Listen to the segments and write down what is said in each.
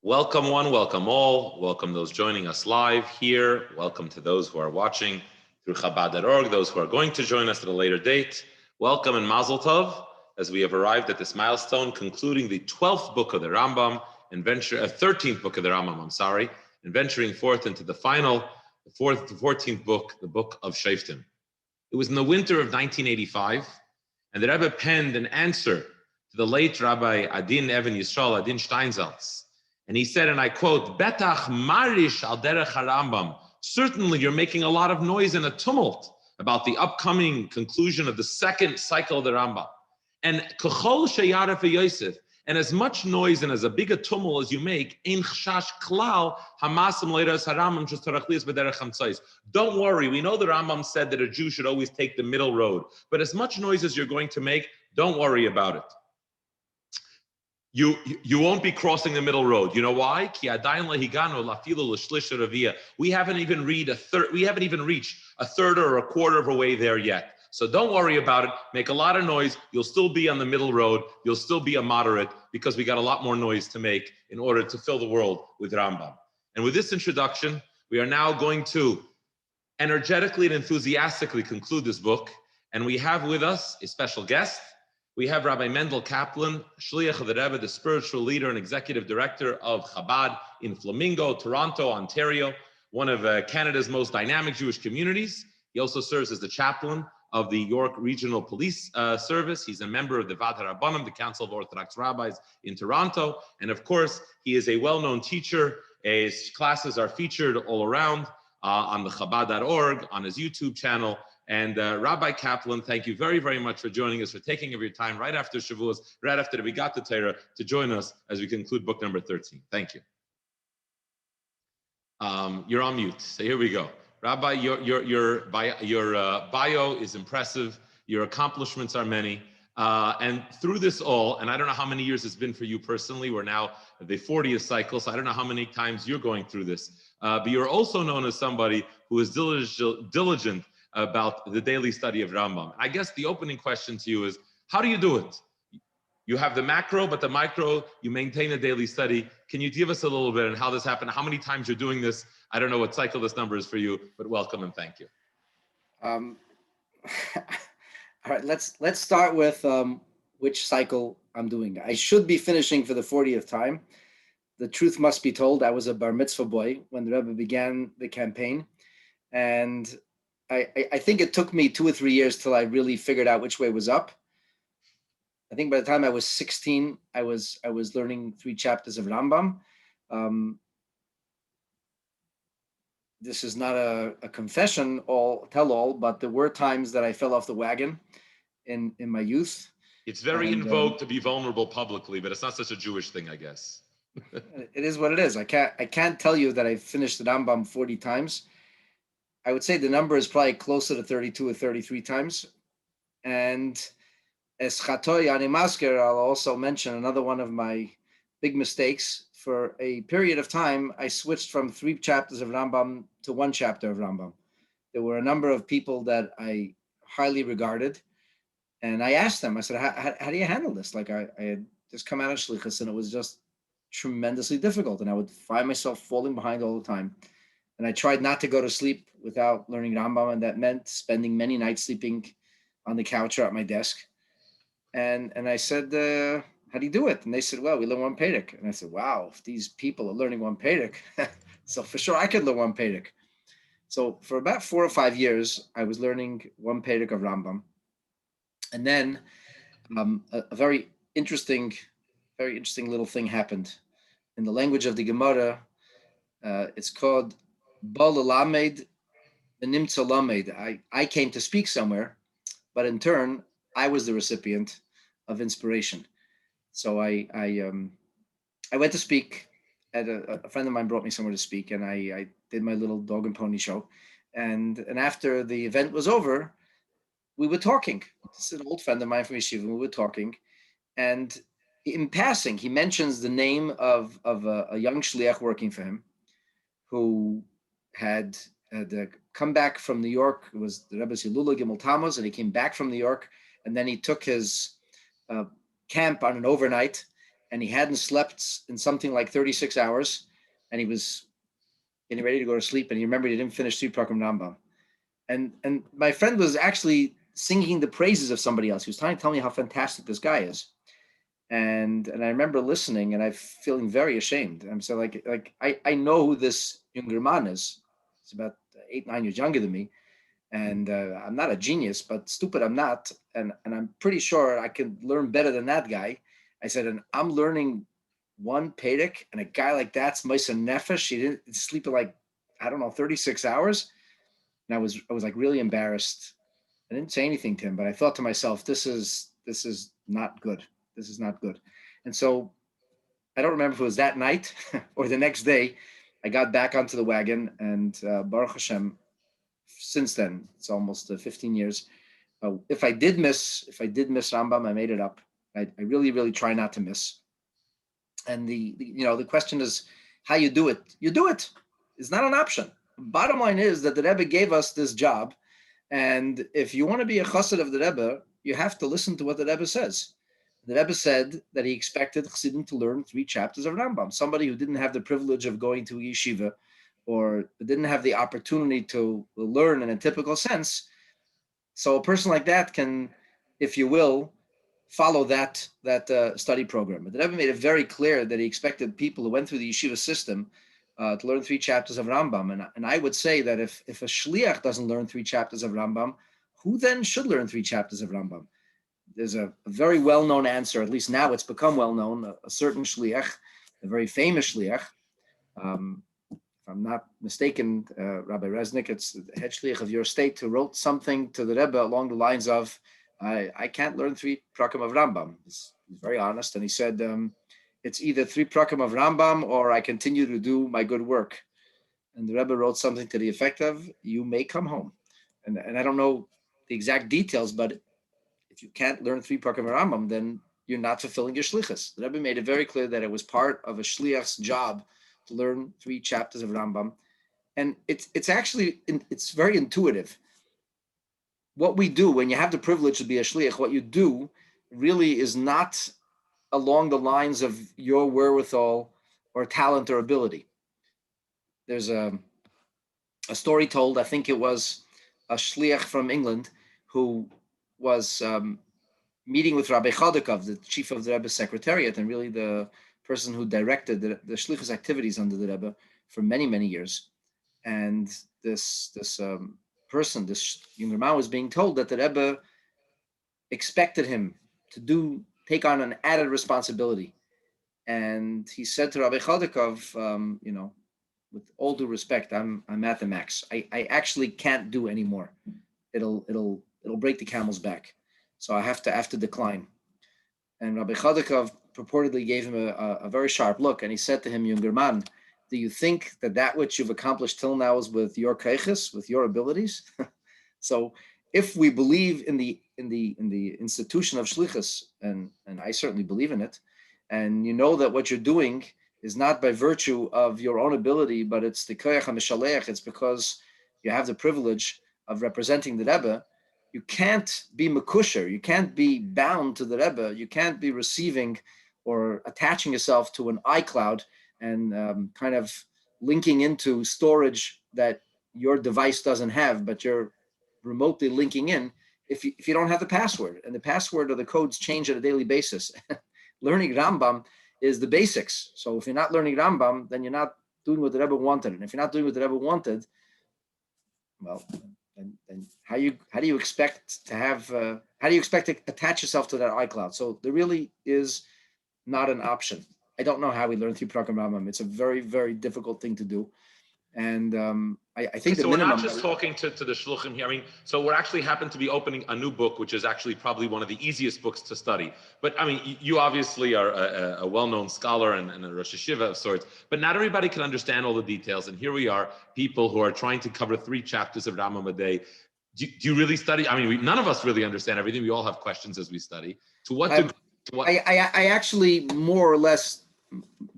Welcome one, welcome all. Welcome those joining us live here. Welcome to those who are watching through Chabad.org, those who are going to join us at a later date. Welcome and Mazel Tov, as we have arrived at this milestone, concluding the 12th book of the Rambam, and 13th book of the Rambam, and venturing forth into the final, the 14th book, the book of Shoftim. It was in the winter of 1985, and the Rebbe penned an answer to the late Rabbi Adin Even Yisrael, Adin Steinsaltz. And he said, and I quote, Betach marish al derech harambam. Certainly you're making a lot of noise and a tumult about the upcoming conclusion of the second cycle of the Rambam. And kachol sheyaref Yosef, and as much noise and as a big a tumult as you make, ein chashash klal hamasim leiras harambam shestarachlias b'derech hamtzais. Don't worry, we know the Rambam said that a Jew should always take the middle road. But as much noise as you're going to make, don't worry about it. You won't be crossing the middle road. You know why? We haven't even reached a third or a quarter of a way there yet. So don't worry about it. Make a lot of noise. You'll still be on the middle road. You'll still be a moderate, because we got a lot more noise to make in order to fill the world with Rambam. And with this introduction, we are now going to energetically and enthusiastically conclude this book. And we have with us a special guest. We have Rabbi Mendel Kaplan, shliach of the Rebbe, the spiritual leader and executive director of Chabad in Flamingo, Toronto, Ontario, one of Canada's most dynamic Jewish communities. He also serves as the chaplain of the York Regional Police Service. He's a member of the Vat HaRabbanim, the Council of Orthodox Rabbis in Toronto. And of course, he is a well-known teacher. His classes are featured all around on the Chabad.org, on his YouTube channel. And Rabbi Kaplan, thank you very, very much for joining us, for taking of your time right after Shavuos, right after we got the Torah, to join us as we conclude book number 13. Thank you. You're on mute, so here we go. Rabbi, your bio is impressive. Your accomplishments are many. And through this all, and I don't know how many years it's been for you personally, we're now at the 40th cycle, so I don't know how many times you're going through this. But you're also known as somebody who is diligent about the daily study of Rambam. I guess the opening question to you is, how do you do it? You have the macro, but the micro, you maintain a daily study. Can you give us a little bit on how this happened, how many times you're doing this? I don't know what cycle this number is for you, but welcome and thank you. All right, let's start with which cycle I'm doing. I should be finishing for the 40th time. The truth must be told, I was a bar mitzvah boy when the Rebbe began the campaign. And I think it took me 2 or 3 years till I really figured out which way was up. I think by the time I was 16, I was learning 3 chapters of Rambam. This is not a confession, tell all, but there were times that I fell off the wagon in my youth. It's very in vogue to be vulnerable publicly, but it's not such a Jewish thing, I guess. It is what it is. I can't tell you that I finished the Rambam 40 times. I would say the number is probably closer to 32 or 33 times. And as Chatoy Ani Masker, I'll also mention another one of my big mistakes. For a period of time, I switched from 3 chapters of Rambam to 1 chapter of Rambam. There were a number of people that I highly regarded. And I asked them, I said, how do you handle this? Like I had just come out of shlichus and it was just tremendously difficult. And I would find myself falling behind all the time. And I tried not to go to sleep without learning Rambam, and that meant spending many nights sleeping on the couch or at my desk. And I said, how do you do it? And they said, well, we learn 1 Perek. And I said, wow, if these people are learning 1 Perek, so for sure I could learn 1 Perek. So for about 4 or 5 years, I was learning 1 Perek of Rambam. And then a very interesting little thing happened. In the language of the Gemara, it's called Bal Lamed Nimtza Lamed. I came to speak somewhere, but in turn, I was the recipient of inspiration. So I went to speak at a friend of mine brought me somewhere to speak, and I did my little dog and pony show. And after the event was over, we were talking. This is an old friend of mine from Yeshiva, and we were talking. And in passing, he mentions the name of a young shliach working for him, who had come back from New York. It was the Rebbe's Hilula Gimel Tammuz, and he came back from New York, and then he took his camp on an overnight, and he hadn't slept in something like 36 hours, and he was getting ready to go to sleep, and he remembered he didn't finish 3 Prakim Rambam. And my friend was actually singing the praises of somebody else. He was trying to tell me how fantastic this guy is. And I remember listening, and I'm feeling very ashamed. I'm so like I know who this younger man is. He's about 8, 9 years younger than me, and I'm not a genius, but stupid I'm not. And I'm pretty sure I could learn better than that guy. I said, and I'm learning one Pedic, and a guy like that's Misa Nefesh. He didn't sleep in like, I don't know, 36 hours. And I was like really embarrassed. I didn't say anything to him, but I thought to myself, this is not good. This is not good. And so I don't remember if it was that night or the next day, I got back onto the wagon, and Baruch Hashem, since then, it's almost 15 years. If I did miss Rambam, I made it up. I really, really try not to miss. And the question is how you do it. You do it. It's not an option. Bottom line is that the Rebbe gave us this job, and if you want to be a chassid of the Rebbe, you have to listen to what the Rebbe says. The Rebbe said that he expected chassidim to learn 3 chapters of Rambam. Somebody who didn't have the privilege of going to yeshiva, or didn't have the opportunity to learn in a typical sense. So a person like that can, if you will, follow that study program. But the Rebbe made it very clear that he expected people who went through the yeshiva system to learn 3 chapters of Rambam. And I would say that if a shliach doesn't learn 3 chapters of Rambam, who then should learn 3 chapters of Rambam? There's a very well-known answer, at least now it's become well-known, a certain shliach, a very famous shliach. If I'm not mistaken, Rabbi Resnick, it's the head shliach of your state, who wrote something to the Rebbe along the lines of, I can't learn 3 prakim of Rambam. He's very honest, and he said, it's either 3 prakim of Rambam or I continue to do my good work. And the Rebbe wrote something to the effect of, you may come home. And I don't know the exact details, but if you can't learn 3 prakim of Rambam, then you're not fulfilling your shlichus. The Rebbe made it very clear that it was part of a shliach's job to learn 3 chapters of Rambam. And it's actually, it's very intuitive. What we do when you have the privilege to be a shliach, what you do really is not along the lines of your wherewithal or talent or ability. There's a story told, I think it was a shliach from England who was meeting with Rabbi Chodakov, the chief of the Rebbe's secretariat, and really the person who directed the shlichus activities under the Rebbe for many, many years. And this person, this younger man, was being told that the Rebbe expected him to take on an added responsibility. And he said to Rabbi Chodakov, with all due respect, I'm at the max. I actually can't do any more. It'll break the camel's back. So I have to decline. And Rabbi Chodakov purportedly gave him a very sharp look, and he said to him, younger man, do you think that which you've accomplished till now is with your keiches, with your abilities? So if we believe in the institution of shlichus, and I certainly believe in it, and you know that what you're doing is not by virtue of your own ability, but it's the koyach HaMishalech, it's because you have the privilege of representing the Rebbe, you can't be mekusher, you can't be bound to the Rebbe, you can't be receiving or attaching yourself to an iCloud and kind of linking into storage that your device doesn't have, but you're remotely linking in if you don't have the password. And the password or the codes change on a daily basis. Learning Rambam is the basics. So if you're not learning Rambam, then you're not doing what the Rebbe wanted. And if you're not doing what the Rebbe wanted, well, then how do you expect to attach yourself to that iCloud? So there really is not an option. I don't know how we learn through Prakim Rambam. It's a very, very difficult thing to do. And I think so we're not just talking to the shluchim here. I mean, so we're actually happen to be opening a new book, which is actually probably one of the easiest books to study. But I mean, you obviously are a well-known scholar and a Rosh Hashiva of sorts, but not everybody can understand all the details. And here we are, people who are trying to cover 3 chapters of Rambam a day. Do you really study? I mean, none of us really understand everything. We all have questions as we study. To what degree? I actually more or less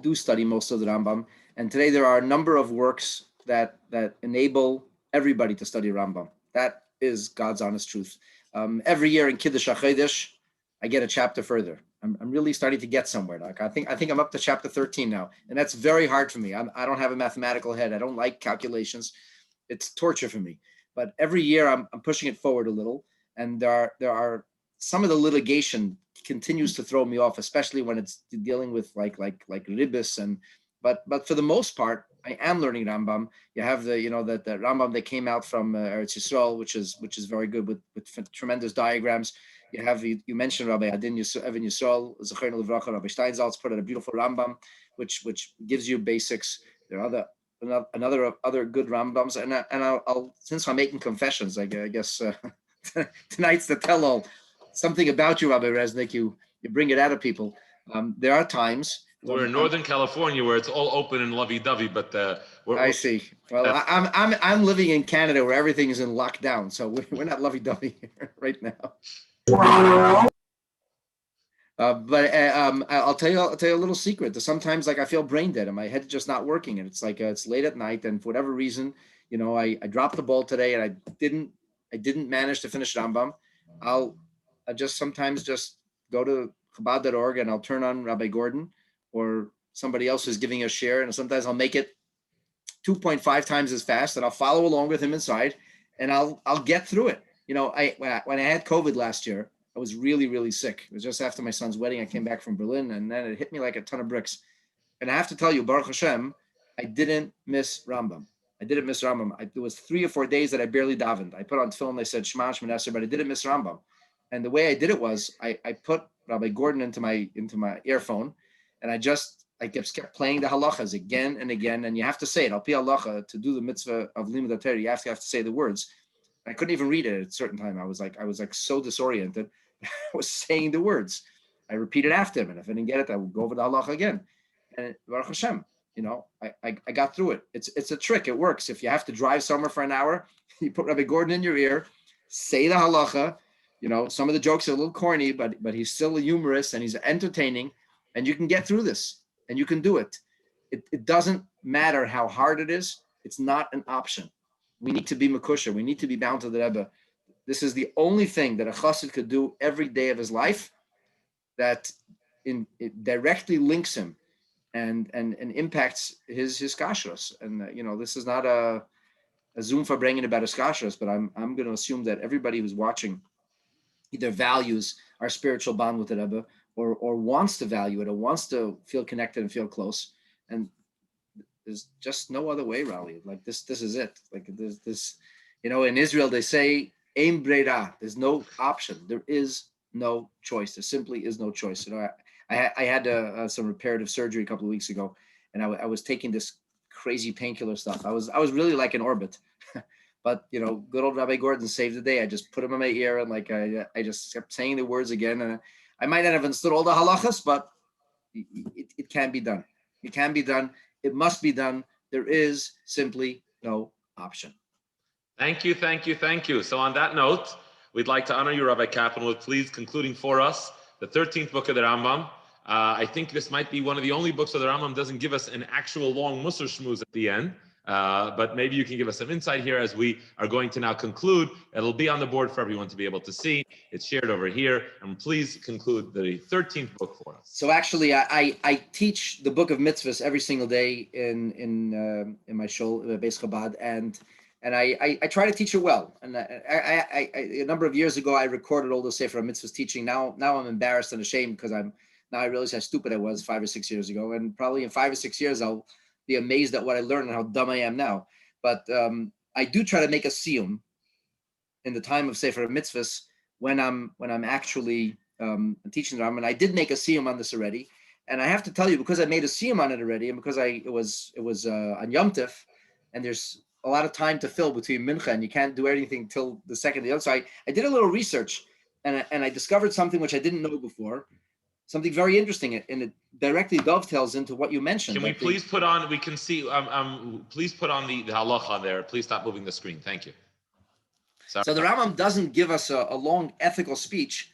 do study most of the Rambam. And today there are a number of works that enable everybody to study Rambam. That is God's honest truth. Every year in Kiddush HaChodesh, I get a chapter further. I'm really starting to get somewhere. Like I think I'm up to chapter 13 now, and that's very hard for me. I don't have a mathematical head. I don't like calculations. It's torture for me. But every year I'm pushing it forward a little, and there are some of the litigation continues to throw me off, especially when it's dealing with like ribis and. But for the most part, I am learning Rambam. You have the Rambam that came out from Eretz Yisrael, which is very good with tremendous diagrams. You have you mentioned Rabbi Evan Yisrael, Zecher Levracha, Rabbi Steinsaltz put out a beautiful Rambam, which gives you basics. There are other good Rambams, and I'll since I'm making confessions, I guess tonight's the tell-all. Something about you, Rabbi Resnick, you bring it out of people. There are times. We're in Northern California where it's all open and lovey-dovey, but I see. Well, I'm living in Canada where everything is in lockdown, so we're not lovey-dovey here right now. But I'll tell you a little secret. Sometimes like I feel brain dead and my head's just not working, and it's like it's late at night, and for whatever reason, I dropped the ball today and I didn't manage to finish Rambam. I just sometimes just go to Chabad.org and I'll turn on Rabbi Gordon or somebody else who's giving a share, and sometimes I'll make it 2.5 times as fast, and I'll follow along with him inside, and I'll get through it. When I had COVID last year, I was really, really sick. It was just after my son's wedding. I came back from Berlin, and then it hit me like a ton of bricks. And I have to tell you, Baruch Hashem, I didn't miss Rambam. There was 3 or 4 days that I barely davened. I put on film, they said Shema Shema Nesser, but I didn't miss Rambam. And the way I did it was I put Rabbi Gordon into my earphone, and I kept playing the halachas again and again. And you have to say it. Al pi halacha, to do the mitzvah of limud Torah, you have to say the words. I couldn't even read it at a certain time. I was like so disoriented. I was saying the words. I repeated after him, and if I didn't get it, I would go over the halacha again. And Baruch Hashem, I got through it. It's a trick. It works. If you have to drive somewhere for an hour, you put Rabbi Gordon in your ear, say the halacha. Some of the jokes are a little corny, but he's still humorous and he's entertaining, and you can get through this and you can do it. It doesn't matter how hard it is. It's not an option. We need to be Mekusher. We need to be bound to the Rebbe. This is the only thing that a chassid could do every day of his life that it directly links him and impacts his kashrus. And this is not a Zoom for bringing about his kashrus, but I'm going to assume that everybody who's watching either values our spiritual bond with the Rebbe or wants to value it or wants to feel connected and feel close. And there's just no other way, Raleigh. Like this is it. Like there's this, in Israel, they say, Ein breira. There's no option. There is no choice. There simply is no choice. I had some reparative surgery a couple of weeks ago, and I was taking this crazy painkiller stuff. I was really like in orbit. But good old Rabbi Gordon saved the day. I just put him in my ear, and I just kept saying the words again. And I might not have understood all the halachas, but it can be done. It can be done. It must be done. There is simply no option. Thank you. So on that note, we'd like to honor you, Rabbi Kaplan, with please concluding for us the 13th book of the Rambam. I think this might be one of the only books of the Rambam doesn't give us an actual long Musar shmooze at the end. But maybe you can give us some insight here as we are going to now conclude. It'll be on the board for everyone to be able to see. It's shared over here. And please conclude the 13th book for us. So actually, I teach the book of mitzvahs every single day in my shul, Beis Chabad, and I try to teach it well. And I a number of years ago, I recorded all the Sefer mitzvahs teaching. Now I'm embarrassed and ashamed because I realize how stupid I was 5 or 6 years ago. And probably in 5 or 6 years, I'll be amazed at what I learned and how dumb I am now. But I do try to make a siyum in the time of Sefer Mitzvahs when I'm actually teaching the Rambam. And I did make a siyum on this already. And I have to tell you, because I made a siyum on it already, and because it was on Yom Tov, and there's a lot of time to fill between Mincha, and you can't do anything till the second of the other. So I did a little research, and I discovered something which I didn't know before. Something very interesting, and it directly dovetails into what you mentioned. Can we please put on, we can see, please put on the halacha there. Please stop moving the screen. Thank you. Sorry. So the Rambam doesn't give us a long ethical speech,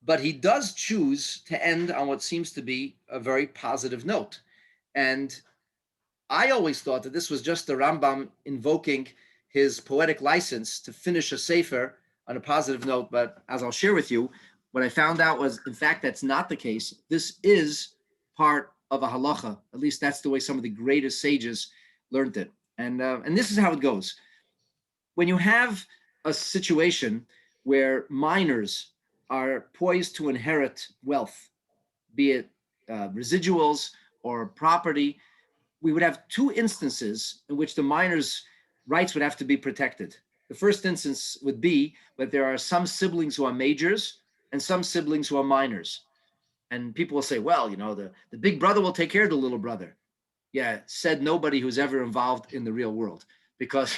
but he does choose to end on what seems to be a very positive note. And I always thought that this was just the Rambam invoking his poetic license to finish a Sefer on a positive note. But as I'll share with you, What I found out was, in fact, that's not the case. This is part of a halacha. At least that's the way some of the greatest sages learned it. And this is how it goes. When you have a situation where minors are poised to inherit wealth, be it residuals or property, we would have two instances in which the minor's rights would have to be protected. The first instance would be that there are some siblings who are majors and some siblings who are minors. And people will say, well, the big brother will take care of the little brother. Yeah, said nobody who's ever involved in the real world, because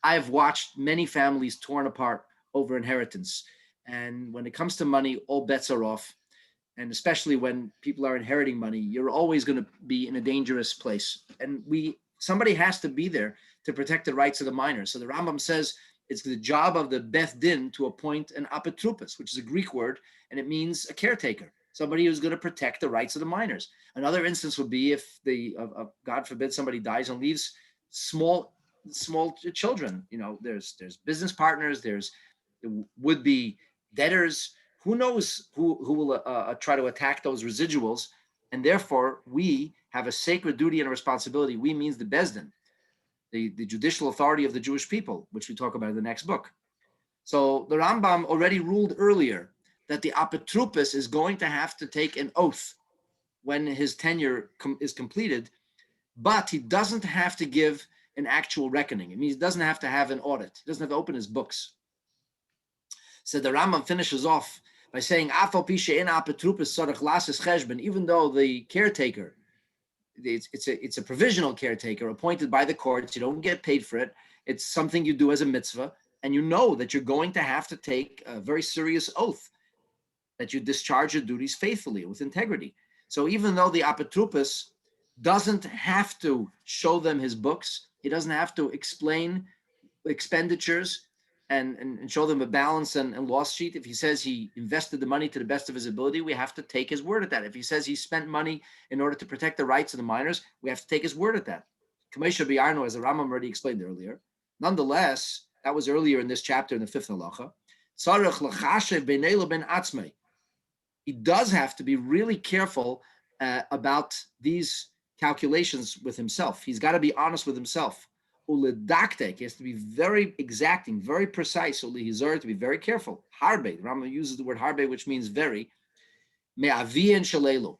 I've watched many families torn apart over inheritance. And when it comes to money, all bets are off. And especially when people are inheriting money, you're always going to be in a dangerous place. And somebody has to be there to protect the rights of the minors. So the Rambam says it's the job of the Beth Din to appoint an apotropos, which is a Greek word, and it means a caretaker, somebody who's going to protect the rights of the minors. Another instance would be if God forbid, somebody dies and leaves small children. There's business partners, there's would-be debtors. Who knows who will try to attack those residuals? And therefore, we have a sacred duty and a responsibility. We means the Bezdin, the judicial authority of the Jewish people, which we talk about in the next book. So the Rambam already ruled earlier that the apotropos is going to have to take an oath when his tenure is completed, but he doesn't have to give an actual reckoning. It means he doesn't have to have an audit. He doesn't have to open his books. So the Rambam finishes off by saying, even though the caretaker, it's a provisional caretaker appointed by the courts, you don't get paid for it. It's something you do as a mitzvah, and you know that you're going to have to take a very serious oath that you discharge your duties faithfully with integrity. So even though the apotropos doesn't have to show them his books, he doesn't have to explain expenditures and show them a balance and loss sheet. If he says he invested the money to the best of his ability, we have to take his word at that. If he says he spent money in order to protect the rights of the minors, we have to take his word at that. Kamesha Biarno, as the Rambam already explained earlier. Nonetheless, that was earlier in this chapter in the fifth halacha. He does have to be really careful about these calculations with himself. He's got to be honest with himself. He has to be very exacting, very precise. To be very careful. Harbe, the Rambam uses the word harbe, which means very. Me'avi and shalelu.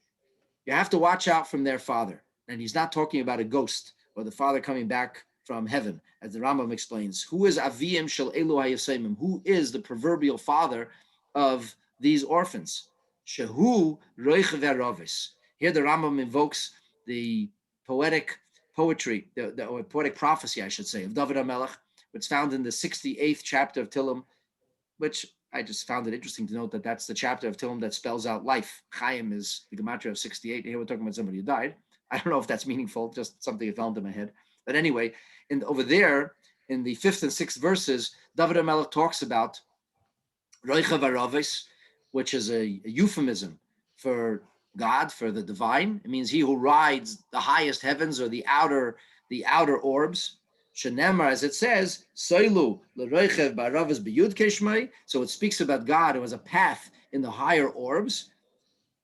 You have to watch out from their father. And he's not talking about a ghost or the father coming back from heaven, as the Rambam explains. Who is aviyim shel elu hayasemim? Who is the proverbial father of these orphans? Shehu roich ve'rovis. Here the Rambam invokes the poetry, the poetic prophecy, I should say, of David HaMelech, which is found in the 68th chapter of Tehillim, which I just found it interesting to note that that's the chapter of Tehillim that spells out life. Chaim is the gematria of 68. Here we're talking about somebody who died. I don't know if that's meaningful, just something that fell into my head. But anyway, over there, in the 5th and 6th verses, David HaMelech talks about Roicha Varavis, which is a euphemism for God, for the divine. It means he who rides the highest heavens or the outer orbs. Shenemar, as it says, Soilu l'roichev ba'aravis b'yud keshmei. So it speaks about God who has a path in the higher orbs.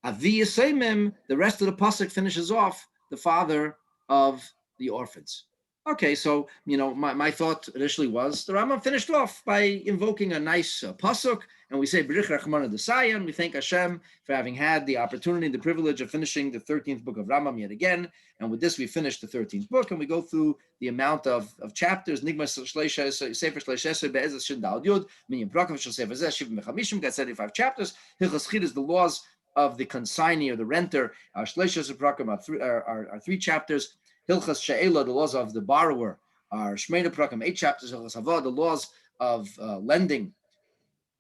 Avi Yisemim, the rest of the pasuk finishes off the father of the orphans. Okay, so my thought initially was the Rambam finished off by invoking a nice pasuk, and we say B'rich Rachmana D'Sayan. We thank Hashem for having had the opportunity and the privilege of finishing the 13th book of Rambam yet again. And with this, we finish the 13th book, and we go through the amount of chapters. Nigma Sefer Shleishes Be'ezes Shindal Yud Minyan Prakim Shel Sefer Zeh Shivim Mechamishim. Got 75 chapters. Hilchos Chid is the laws of the consignee or the renter. Our Shleishes Prakim are 3 chapters. Hilchas She'ela, the laws of the borrower, are Shmeina Prakim, 8 chapters. Hilchas Hava, the laws of lending,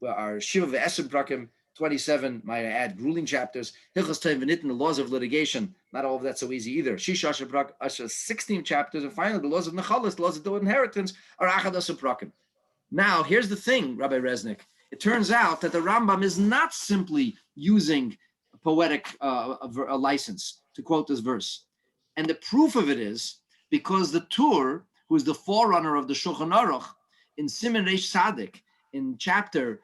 are Shiva Ve'esim Prakim, 27, might I add, grueling chapters. Hilchas Tein V'nitin, the laws of litigation, not all of that so easy either. Shisha Prakim, 16 chapters. And finally, the laws of Nechalas, the laws of the inheritance, are Achadas Prakim. Now, here's the thing, Rabbi Resnick. It turns out that the Rambam is not simply using a poetic a license to quote this verse. And the proof of it is because the Tur, who is the forerunner of the Shulchan Aruch, in Siman Reish Sadik, in chapter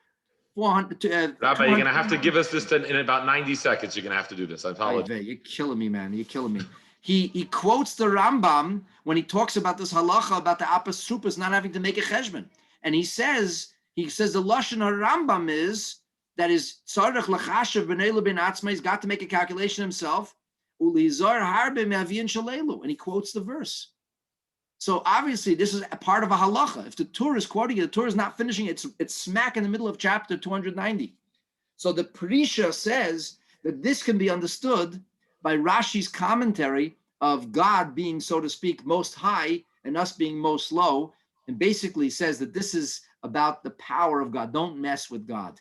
400. Rabbi, you're going to have to give us this in about 90 seconds. You're going to have to do this. I apologize. You're killing me, man. You're killing me. He quotes the Rambam when he talks about this halacha about the Appas Supas not having to make a cheshbon. And he says the Lashon Harambam is that is tzarech lachashav b'nei lebin atzma. He's got to make a calculation himself. Ulizar harbe me'aviyin shalelu. And he quotes the verse. So obviously this is a part of a halacha. If the Torah is quoting it, the Torah is not finishing it. It's smack in the middle of chapter 290. So the Prisha says that this can be understood by Rashi's commentary of God being, so to speak, most high and us being most low, and basically says that this is about the power of God. Don't mess with God.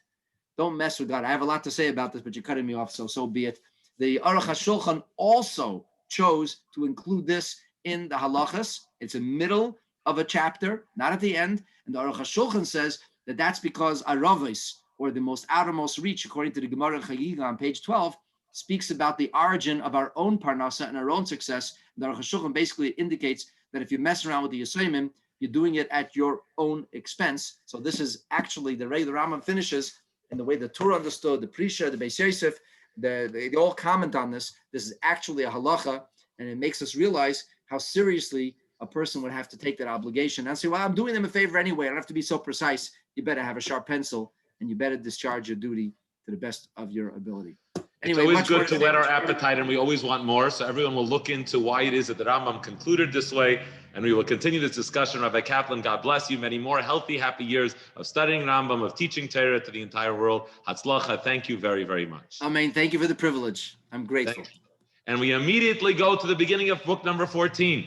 Don't mess with God. I have a lot to say about this, but you're cutting me off, so be it. The Aruch HaShulchan also chose to include this in the halachas. It's in the middle of a chapter, not at the end. And the Aruch HaShulchan says that that's because Aravis, or the most outermost reach, according to the Gemara Chagiga on page 12, speaks about the origin of our own parnasa and our own success. The Aruch HaShulchan basically indicates that if you mess around with the Yisayimim, you're doing it at your own expense. So this is actually the way the Rambam finishes, and the way the Torah understood, the Prisha, the Beis Yosef, they all comment on this. This is actually a halacha, and it makes us realize how seriously a person would have to take that obligation and say, well, I'm doing them a favor anyway. I don't have to be so precise. You better have a sharp pencil, and you better discharge your duty to the best of your ability. Anyway, it's always good to whet our appetite, and we always want more. So everyone will look into why it is that the Rambam concluded this way, and we will continue this discussion. Rabbi Kaplan, God bless you. Many more healthy, happy years of studying Rambam, of teaching Torah to the entire world. Hatzlacha, thank you very, very much. Amen. Thank you for the privilege. I'm grateful. And we immediately go to the beginning of book number 14,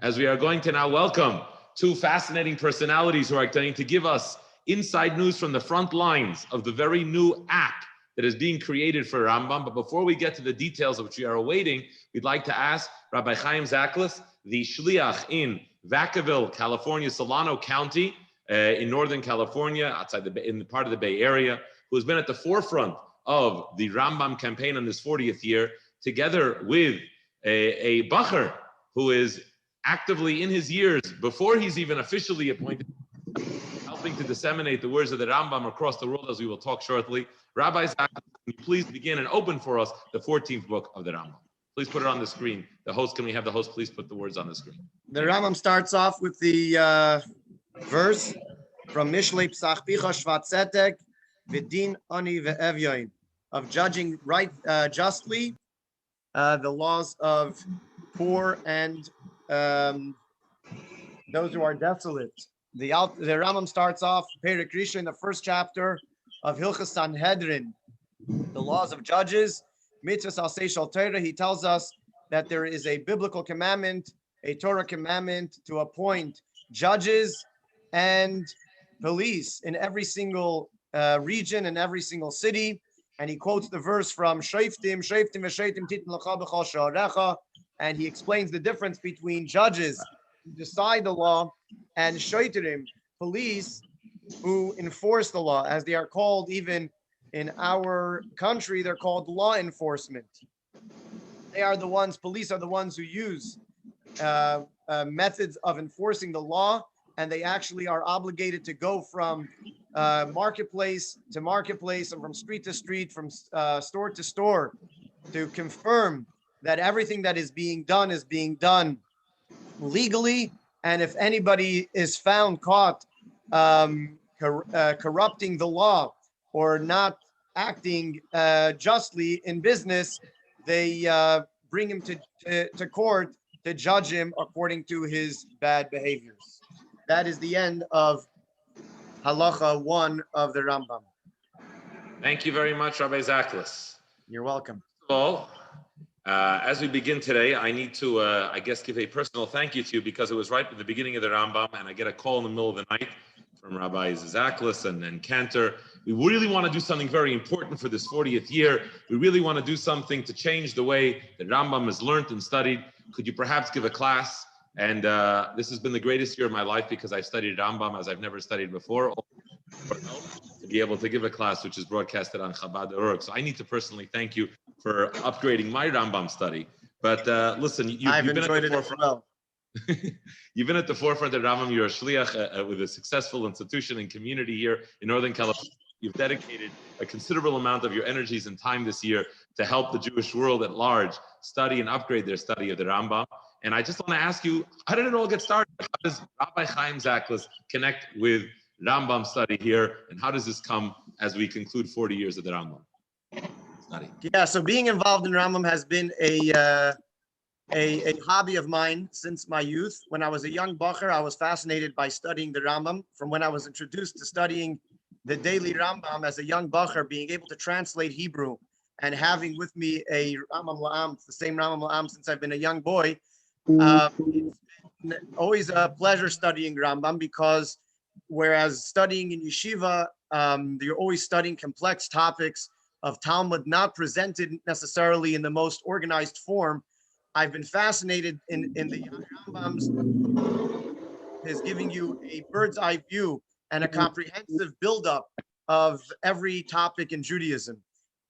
as we are going to now welcome two fascinating personalities who are going to give us inside news from the front lines of the very new app that is being created for Rambam. But before we get to the details of which we are awaiting, we'd like to ask Rabbi Chaim Zaklos, the shliach in Vacaville, California, Solano County, in Northern California, outside in the part of the Bay Area, who has been at the forefront of the Rambam campaign on this 40th year, together with a bacher who is actively in his years, before he's even officially appointed, helping to disseminate the words of the Rambam across the world, as we will talk shortly. Rabbi Zaklos, can you please begin and open for us the 14th book of the Rambam? Please put it on the screen. The host, can we have the host please put the words on the screen? The Rambam starts off with the verse from Mishlei Psach Picha Shvat Tzedek V'din Ani Ve'evyoin, of judging justly the laws of poor and those who are desolate. The Rambam starts off Perek Rishon in the first chapter of Hilchas Sanhedrin, the laws of judges, Mitzvahs al Seishal Torah. He tells us that there is a biblical commandment, a Torah commandment, to appoint judges and police in every single region and every single city. And he quotes the verse from Shoftim, Shoftim v'Shoftim Titin L'cha B'chol Sha'arecha, and he explains the difference between judges who decide the law and Shoitrim, police who enforce the law, as they are called even in our country. They're called law enforcement. They are the ones, police are the ones who use methods of enforcing the law, and they actually are obligated to go from marketplace to marketplace and from street to street, from store to store, to confirm that everything that is being done legally. And if anybody is found caught corrupting the law or not acting justly in business, they bring him to court to judge him according to his bad behaviors. That is the end of Halacha 1 of the Rambam. Thank you very much, Rabbi Zaklos. You're welcome. Well, as we begin today, I need to, I guess, give a personal thank you to you, because it was right at the beginning of the Rambam, and I get a call in the middle of the night from Rabbi Zaklos and Cantor. We really want to do something very important for this 40th year. We really want to do something to change the way that Rambam is learned and studied. Could you perhaps give a class? And this has been the greatest year of my life, because I've studied Rambam as I've never studied before, to be able to give a class which is broadcasted on Chabad. So I need to personally thank you for upgrading my Rambam study. But listen, you've been at the forefront. Well. You've been at the forefront of Rambam. You're a shliach with a successful institution and community here in Northern California. You've dedicated a considerable amount of your energies and time this year to help the Jewish world at large study and upgrade their study of the Rambam. And I just want to ask you, how did it all get started? How does Rabbi Chaim Zaklos connect with Rambam study here? And how does this come as we conclude 40 years of the Rambam study? Yeah, so being involved in Rambam has been a hobby of mine since my youth. When I was a young bacher, I was fascinated by studying the Rambam. From when I was introduced to studying the daily Rambam as a young bacher, being able to translate Hebrew and having with me a Rambam La'am, it's the same Rambam La'am since I've been a young boy. It's been always a pleasure studying Rambam, because whereas studying in yeshiva, you're always studying complex topics of Talmud, not presented necessarily in the most organized form. I've been fascinated in the Rambam's is giving you a bird's eye view and a comprehensive buildup of every topic in Judaism.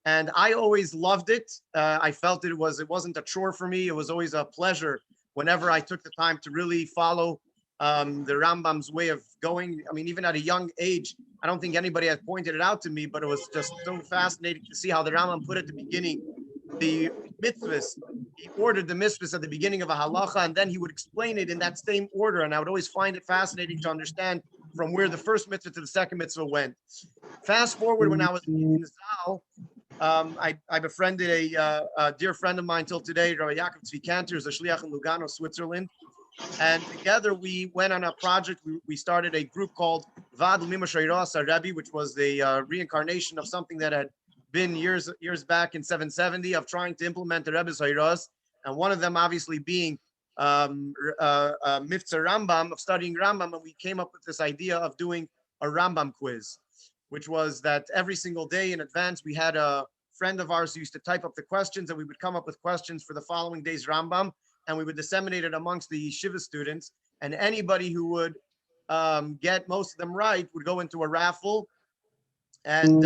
And I always loved it. I felt it wasn't a chore for me. It was always a pleasure whenever I took the time to really follow the Rambam's way of going. I mean, even at a young age, I don't think anybody had pointed it out to me, but it was just so fascinating to see how the Rambam put at the beginning the mitzvahs. He ordered the mitzvahs at the beginning of a halacha, and then he would explain it in that same order. And I would always find it fascinating to understand from where the first mitzvah to the second mitzvah went. Fast forward, when I was in Zal, I befriended a dear friend of mine till today, Rabbi Yaakov Tzvi Cantor, who's a shliach in Lugano, Switzerland. And together we went on a project. We started a group called Vad L'Mima Sheiros Rebbe, which was the reincarnation of something that had been years back in 770 of trying to implement the Rebbe's Sheiros. And one of them obviously being Miftzah Rambam, of studying Rambam. And we came up with this idea of doing a Rambam quiz, which was that every single day in advance, we had a friend of ours who used to type up the questions, and we would come up with questions for the following day's Rambam, and we would disseminate it amongst the yeshiva students. And anybody who would get most of them right would go into a raffle, and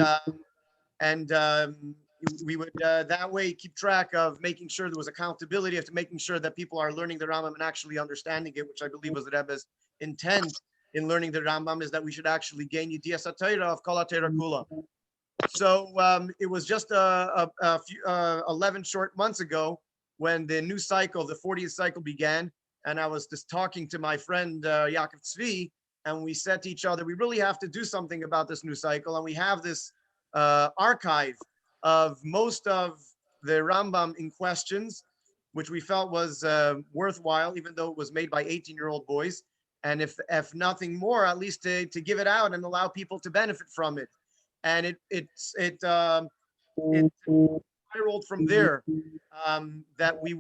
we would that way keep track of making sure there was accountability of making sure that people are learning the Rambam and actually understanding it, which I believe was the Rebbe's intent in learning the Rambam, is that we should actually gain Yidiyas HaTorah of Kol HaTorah Kula. So it was just a few 11 short months ago when the new cycle, the 40th cycle began, and I was just talking to my friend Yaakov Tzvi, and we said to each other, we really have to do something about this new cycle, and we have this archive of most of the Rambam in questions, which we felt was worthwhile, even though it was made by 18-year-old boys. And if nothing more, at least to give it out and allow people to benefit from it. And it spiraled from there. That we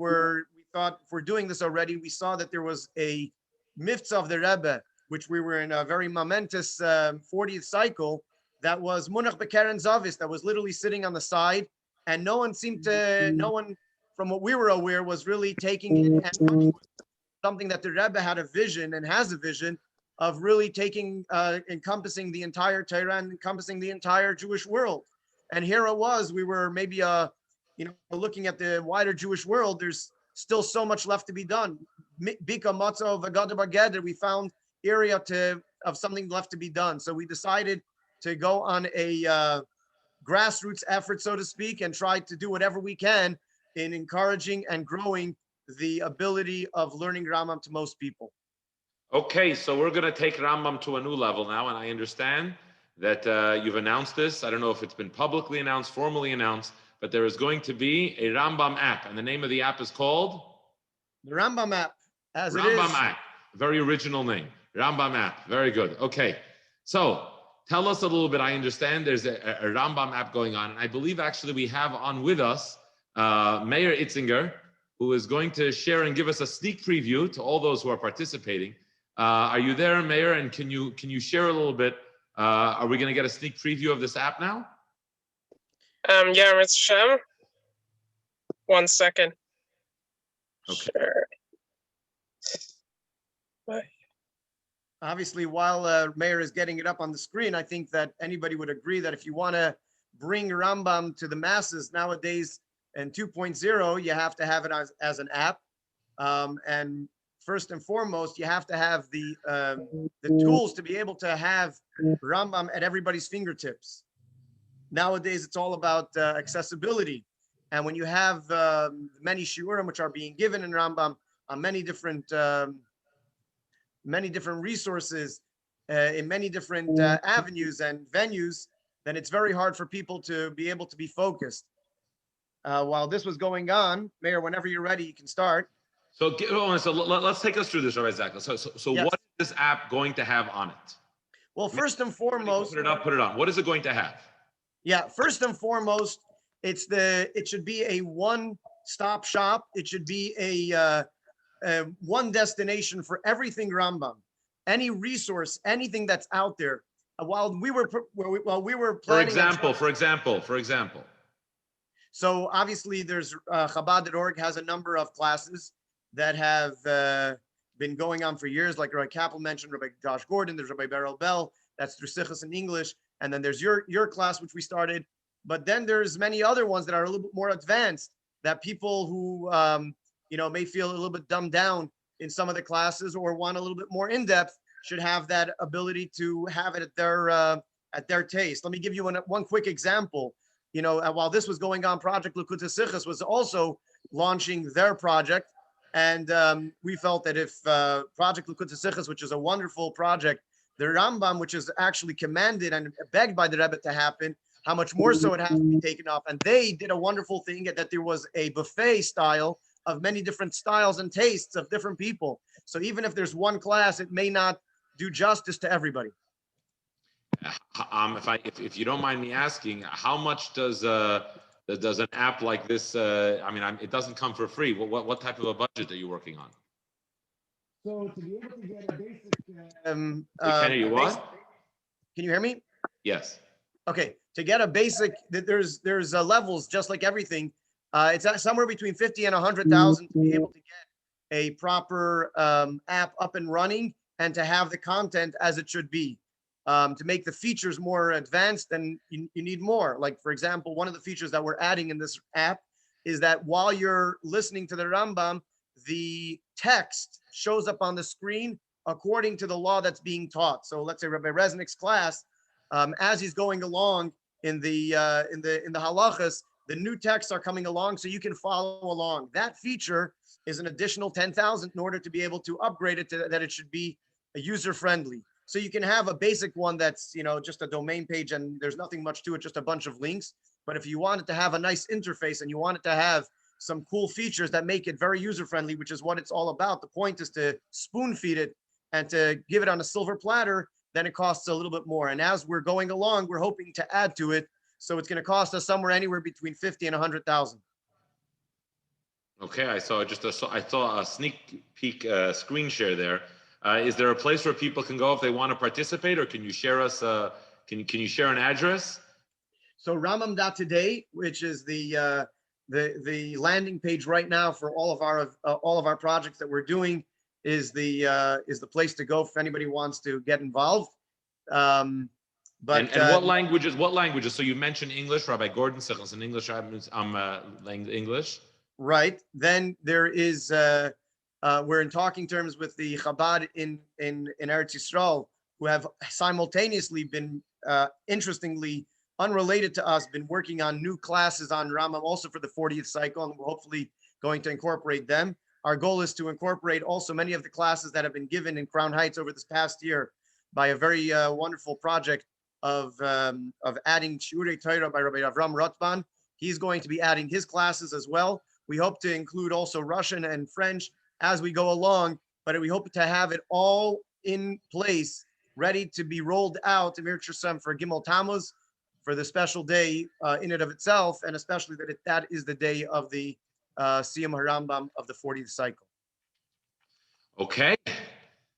thought, if we're doing this already, we saw that there was a mitzvah of the Rebbe, which we were in a very momentous 40th cycle, that was Munach Bekeren Zavis, that was literally sitting on the side, and no one from what we were aware was really taking it and running with it. Something that the Rebbe had a vision and has a vision of really taking, encompassing the entire Torah and encompassing the entire Jewish world. And here it was, we were maybe, looking at the wider Jewish world, there's still so much left to be done. Bika Matzo V'Gada Bageder, we found area of something left to be done. So we decided to go on a grassroots effort, so to speak, and try to do whatever we can in encouraging and growing the ability of learning Rambam to most people. Okay, so we're going to take Rambam to a new level now, and I understand that you've announced this. I don't know if it's been publicly announced, formally announced, but there is going to be a Rambam app, and the name of the app is called? The Rambam App, as it is. Rambam App, very original name. Rambam App, very good. Okay, so tell us a little bit. I understand there's a Rambam app going on, and I believe actually we have on with us Meir Itzinger, who is going to share and give us a sneak preview to all those who are participating. Are you there, Meir? And can you share a little bit? Are we going to get a sneak preview of this app now? Yeah, Mr. Shem. 1 second. Okay. Sure. Bye. Obviously, while Meir is getting it up on the screen, I think that anybody would agree that if you want to bring Rambam to the masses nowadays in 2.0, you have to have it as an app. And first and foremost, you have to have the tools to be able to have Rambam at everybody's fingertips. Nowadays, it's all about accessibility. And when you have many shiurim which are being given in Rambam on many different resources in many different avenues and venues, then it's very hard for people to be able to be focused. While this was going on, Meir, whenever you're ready, you can start. So let's take us through this, Rabbi Zaklos. So Yes. what is this app going to have on it? Well, first and foremost, Put it up, put it on. What is it going to have? yeah, first and foremost, it should be a one-stop shop. It should be a one destination for everything Rambam, any resource, anything that's out there. While we were planning. For example. So obviously, there's Chabad.org has a number of classes that have been going on for years, like Rabbi Kaplan mentioned, Rabbi Josh Gordon. There's Rabbi Beryl Bell. That's through Sichos in English, and then there's your class, which we started. But then there's many other ones that are a little bit more advanced that people who may feel a little bit dumbed down in some of the classes or want a little bit more in depth should have that ability to have it at their taste. Let me give you one quick example. While this was going on, Project Likutei Sichos was also launching their project, and we felt that if Project Likutei Sichos, which is a wonderful project, the Rambam, which is actually commanded and begged by the Rebbe to happen, how much more so it has to be taken up. And they did a wonderful thing that there was a buffet style of many different styles and tastes of different people. So even if there's one class, it may not do justice to everybody. If you don't mind me asking, how much does an app like this? It doesn't come for free. What type of a budget are you working on? So to be able to get a basic, can you what? Can you hear me? Yes. Okay. To get a basic, there's levels, just like everything. It's somewhere between 50 and 100,000 to be able to get a proper app up and running and to have the content as it should be. To make the features more advanced, then you need more. Like, for example, one of the features that we're adding in this app is that while you're listening to the Rambam, the text shows up on the screen according to the law that's being taught. So let's say Rabbi Resnick's class, as he's going along in the halachas, the new texts are coming along, so you can follow along. That feature is an additional 10,000 in order to be able to upgrade it to that it should be user friendly. So you can have a basic one that's just a domain page and there's nothing much to it, just a bunch of links. But if you want it to have a nice interface and you want it to have some cool features that make it very user friendly, which is what it's all about. The point is to spoon feed it and to give it on a silver platter, then it costs a little bit more. And as we're going along, we're hoping to add to it. So it's going to cost us somewhere anywhere between 50 and 100,000. Okay, I saw a sneak peek screen share there. Is there a place where people can go if they want to participate, or can you share us? Can you share an address? So Rambam.today, which is the landing page right now for all of our projects that we're doing, is the place to go if anybody wants to get involved. And what languages? What languages? So you mentioned English, Rabbi Gordon Sichos in English. I'm English. Right. Then there is. We're in talking terms with the Chabad in Eretz Yisrael, who have simultaneously been, interestingly, unrelated to us, been working on new classes on Rambam, also for the 40th cycle, and we're hopefully going to incorporate them. Our goal is to incorporate also many of the classes that have been given in Crown Heights over this past year by a very wonderful project of adding Shiurei Torah by Rabbi Avram Rotban. He's going to be adding his classes as well. We hope to include also Russian and French as we go along, but we hope to have it all in place, ready to be rolled out to Mir Sheshem for Gimel Tammuz, for the special day in and of itself, and especially that is the day of the Siyum Harambam of the 40th cycle. Okay.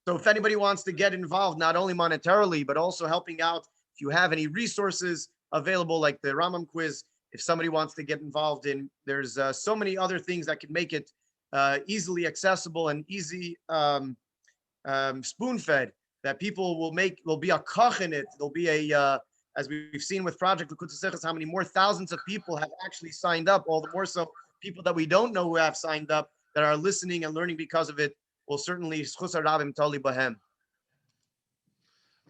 So if anybody wants to get involved, not only monetarily, but also helping out, if you have any resources available, like the Rambam Quiz, if somebody wants to get involved in, there's so many other things that can make it easily accessible and easy spoon-fed, that people will be a koch in it. There'll be as we've seen with Project Likutei Sichos, how many more thousands of people have actually signed up, all the more so people that we don't know who have signed up, that are listening and learning because of it, will certainly schus harabim tali bahem.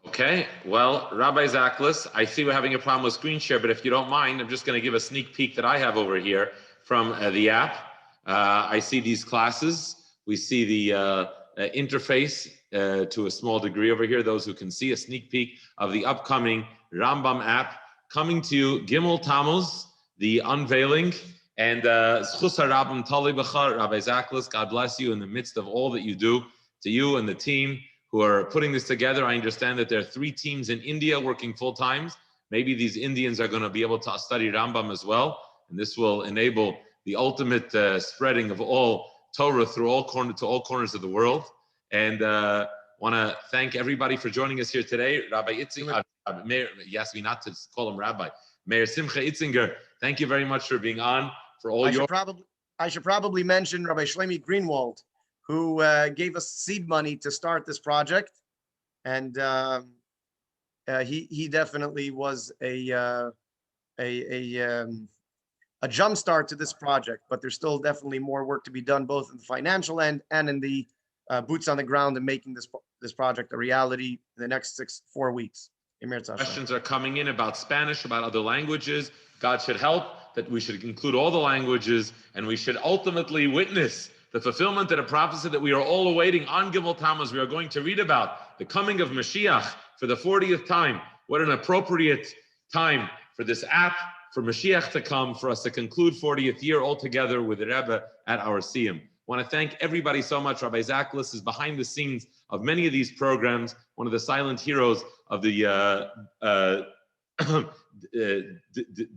Okay, well, Rabbi Zaklos, I see we're having a problem with screen share, but if you don't mind, I'm just going to give a sneak peek that I have over here from the app. I see these classes. We see the interface to a small degree over here. Those who can see a sneak peek of the upcoming Rambam app coming to you, Gimel Tammuz, the unveiling, and Zchus Harambam Tali B'cha, Rabbi Zaklos, God bless you in the midst of all that you do, to you and the team who are putting this together. I understand that there are 3 teams in India working full times. Maybe these Indians are going to be able to study Rambam as well, and this will enable the ultimate spreading of all Torah through all corners of the world. And want to thank everybody for joining us here today. Rabbi Itzinger, Meir, he asked me not to call him Rabbi. Meir Simcha Itzinger, thank you very much for being on. For all I should probably mention Rabbi Shlomi Greenwald, who gave us seed money to start this project, and he definitely was a jump start to this project. But there's still definitely more work to be done, both in the financial end and in the boots on the ground and making this project a reality in the next 4 weeks. Questions are coming in about Spanish, about other languages. God should help that we should include all the languages, and we should ultimately witness the fulfillment of the prophecy that we are all awaiting on Gimel Tammuz. We are going to read about the coming of Mashiach for the 40th time. What an appropriate time for this app, for Mashiach to come, for us to conclude 40th year all together with the Rebbe at our Siyum. I want to thank everybody so much. Rabbi Zaklos is behind the scenes of many of these programs, one of the silent heroes of the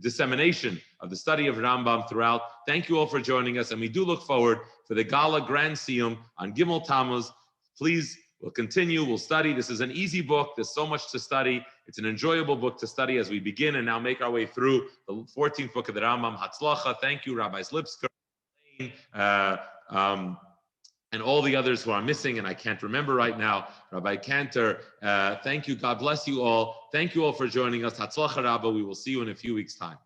dissemination of the study of Rambam throughout. Thank you all for joining us, and we do look forward for the Gala Grand Siyum on Gimel Tammuz. Please, we'll continue, we'll study. This is an easy book. There's so much to study. It's an enjoyable book to study as we begin and now make our way through the 14th book of the Rambam. Hatzlacha. Thank you, Rabbi Slipsker, and all the others who are missing, and I can't remember right now. Rabbi Cantor, thank you. God bless you all. Thank you all for joining us. Hatzlacha Rabba. We will see you in a few weeks' time.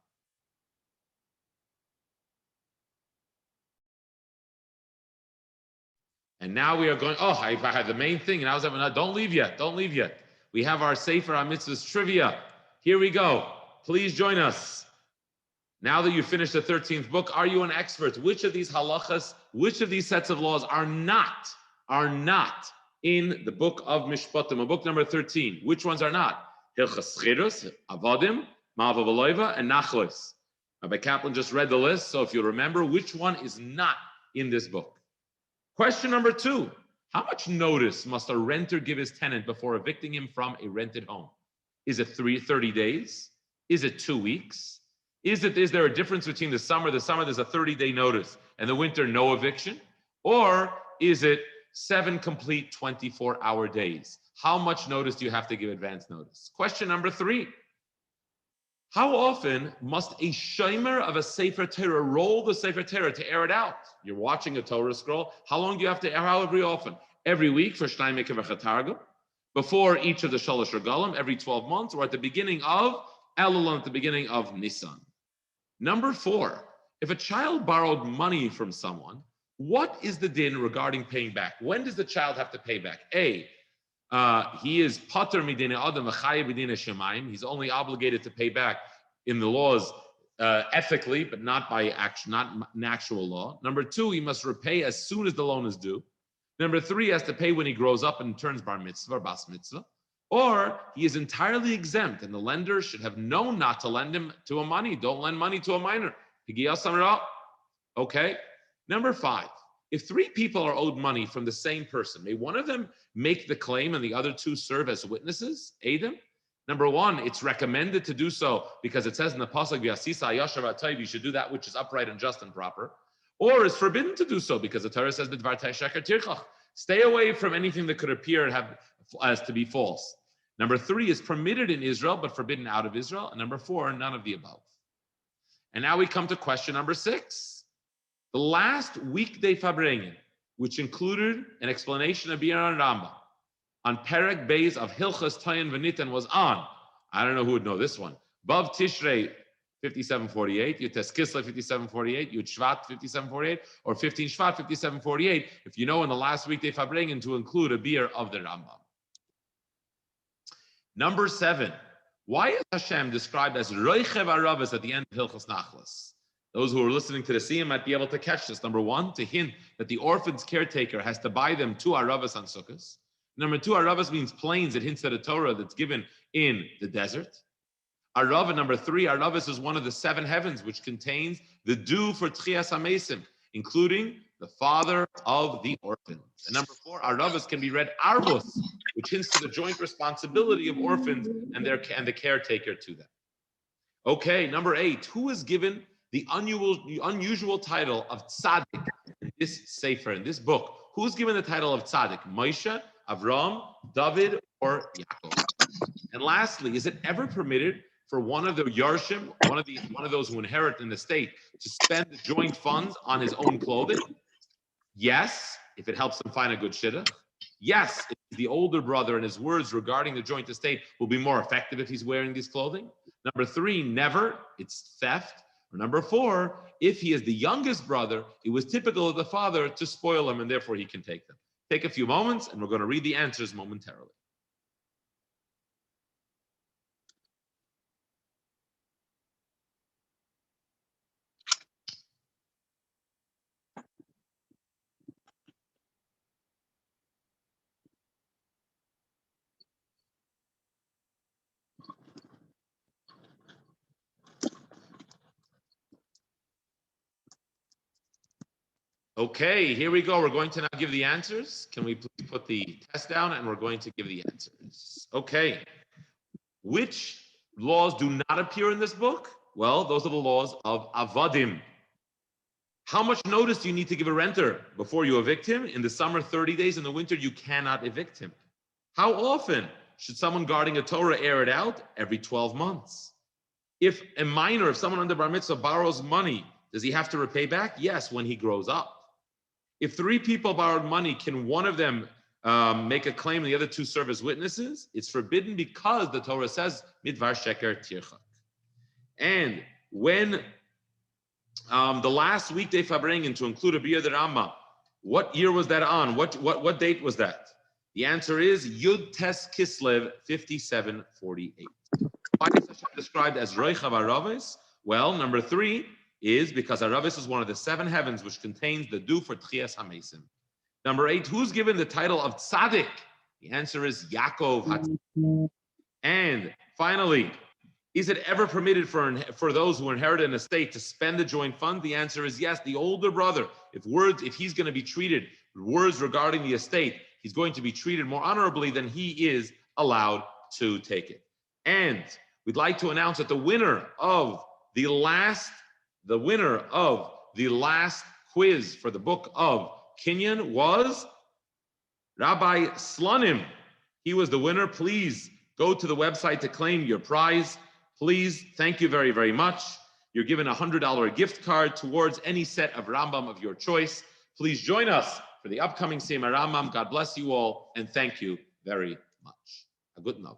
And now we are going, I had the main thing, and I was having, don't leave yet, don't leave yet. We have our Sefer HaMitzvahs trivia. Here we go. Please join us. Now that you've finished the 13th book, are you an expert? Which of these halachas, which of these sets of laws are not in the book of Mishpatim, book number 13? Which ones are not? Hilchas Chirus, Avodim, Ma'ava V'loiva, and Nachlos. Rabbi Kaplan just read the list, so if you remember, which one is not in this book? Question number 2. How much notice must a renter give his tenant before evicting him from a rented home? Is it 30 days? Is it 2 weeks? Is there a difference between the summer there's a 30-day notice, and the winter no eviction? Or is it 7 complete 24-hour days? How much notice do you have to give advance notice? Question number 3. How often must a shomer of a Sefer Torah roll the Sefer Torah to air it out? You're watching a Torah scroll. How long do you have to air out? Every often? Every week for Shnai Mikveh Chatargum? Before each of the Shalosh Regalim, every 12 months, or at the beginning of Elul, at the beginning of Nisan? Number 4, if a child borrowed money from someone, what is the din regarding paying back? When does the child have to pay back? A, he is pater midina adam v'chayev midina shemayim. He's only obligated to pay back in the laws ethically, but not by action, not in actual law. Number 2, he must repay as soon as the loan is due. Number 3, he has to pay when he grows up and turns bar mitzvah or bas mitzvah. Or he is entirely exempt, and the lender should have known not to lend him to a money. Don't lend money to a minor. Okay. Number 5, if 3 people are owed money from the same person, may one of them make the claim and the other 2 serve as witnesses, aid him? Number 1, it's recommended to do so because it says in the pasuk, you should do that which is upright and just and proper. Or it's forbidden to do so because the Torah says, stay away from anything that could appear and have as to be false. Number 3 is permitted in Israel, but forbidden out of Israel. And number 4, none of the above. And now we come to question number 6. The last weekday Fabrengen, which included an explanation of Meir and Rambam, on Perek Beis of Hilchas Tayin V'Nitan was on, I don't know who would know this one, Bav Tishrei 5748, Yutes Kislev 5748, Yud Shvat 5748, or 15 Shvat 5748, if you know in the last weekday Fabrengen to include a beer of the Rambam. Number 7. Why is Hashem described as Roichev Aravas at the end of Hilchos Nachlas? Those who are listening to the Siyum might be able to catch this. Number 1, to hint that the orphan's caretaker has to buy them 2 Aravas on Sukkot. Number 2, Aravas means plains. It hints at a Torah that's given in the desert. Arava, number 3, Aravas is one of the 7 heavens, which contains the dew for Tchias HaMesim, including the father of the orphans. And number 4, Aravas can be read Arbus, which hints to the joint responsibility of orphans and the caretaker to them. Okay, number 8, who is given the unusual title of Tzaddik in this Sefer, in this book? Who is given the title of Tzaddik? Moshe, Avram, David, or Yaakov? And lastly, is it ever permitted for one of the Yarshim, one of those who inherit in the state, to spend the joint funds on his own clothing? Yes, if it helps him find a good shidduch. Yes, if he's the older brother and his words regarding the joint estate will be more effective if he's wearing this clothing. Number 3, never, it's theft. Or number 4, if he is the youngest brother, it was typical of the father to spoil him and therefore he can take them. Take a few moments and we're going to read the answers momentarily. Okay, here we go. We're going to now give the answers. Can we please put the test down and we're going to give the answers. Okay. Which laws do not appear in this book? Well, those are the laws of Avadim. How much notice do you need to give a renter before you evict him? In the summer, 30 days. In the winter, you cannot evict him. How often should someone guarding a Torah air it out? Every 12 months. If a minor, if someone under Bar Mitzvah borrows money, does he have to repay back? Yes, when he grows up. If 3 people borrowed money, can one of them make a claim and the other 2 serve as witnesses? It's forbidden because the Torah says, Midvar Sheker Tirchak. And when the last weekday Farbrengen to include a Biyah de Rambam, what year was that on? What date was that? The answer is Yud Tes Kislev 5748. Why is Hashem described as Roichav Aravis? Well, number 3 is because Aravis is one of the 7 heavens which contains the dew for Tchias HaMesim. Number 8, who's given the title of Tzaddik? The answer is Yaakov. And finally, is it ever permitted for those who inherit an estate to spend the joint fund? The answer is yes. The older brother, if he's going to be treated, words regarding the estate, he's going to be treated more honorably than he is allowed to take it. And we'd like to announce that the winner of the last quiz for the book of Kinyan was Rabbi Slanim. He was the winner. Please go to the website to claim your prize. Please, thank you very, very much. You're given a $100 gift card towards any set of Rambam of your choice. Please join us for the upcoming Siyum Harambam. God bless you all, and thank you very much. A good night.